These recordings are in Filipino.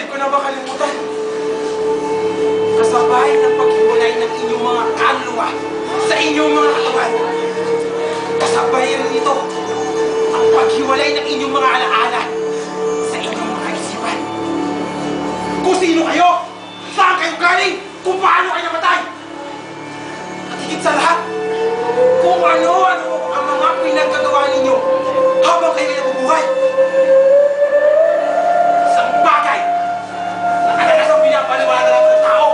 ko na makalimutan. Kasabay ng paghiwalay ng inyong mga kaluluwa sa inyong mga katawan. Kasabay rin ito ang paghiwalay ng inyong mga alaala sa inyong mga isipan. Kung sino kayo, saan kayo galing, kung paano kayo namatay. At higit sa lahat, kung ano-ano ang mga pinagkagawa ninyo habang kayo nabubuhay. Isang bagay na kadalasang pinapaliwanag ng tao.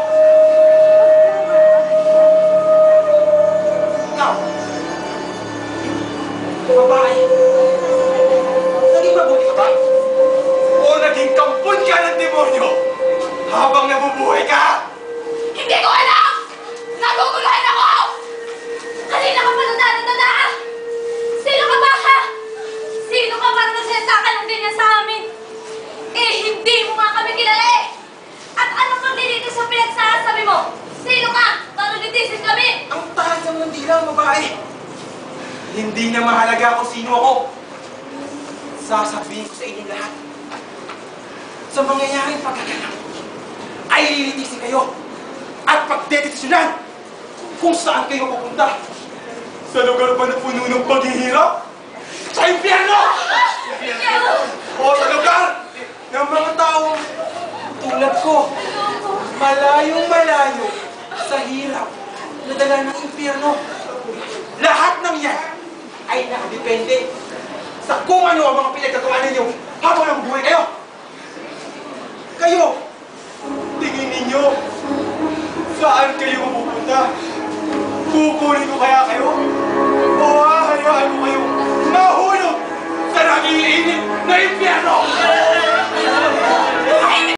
Ikaw, babae, naging mabuti ka ba? O naging kampon ka ng demonyo habang nabubuhay ka? Hindi ko alam! Naguguluhan ako! Kanina ka pa nagtatandaan! Sino ka ba, ha? Sino ka para magsalita ka ng ganyan sa amin? Eh, hindi mo nga kami kilala eh! At anong paglilitis sa pinagsasabi mo? Sino ka para litisin kami? Ang taas ng mandila, babae. Hindi na mahalaga kung sino ako. Sasabihin ko sa inyong lahat. Sa mangyayaring pagkaganap, ay lilitisin kayo at pagdedesisyonan kung saan kayo pupunta. Sa lugar ba na puno ng paghihirap? Sa impyerno! O sa lugar ng mga taong tulad ko, malayong-malayo sa hirap na dala ng impyerno. Lahat ng yan ay nakadepende sa kung ano ang mga pinagkagawa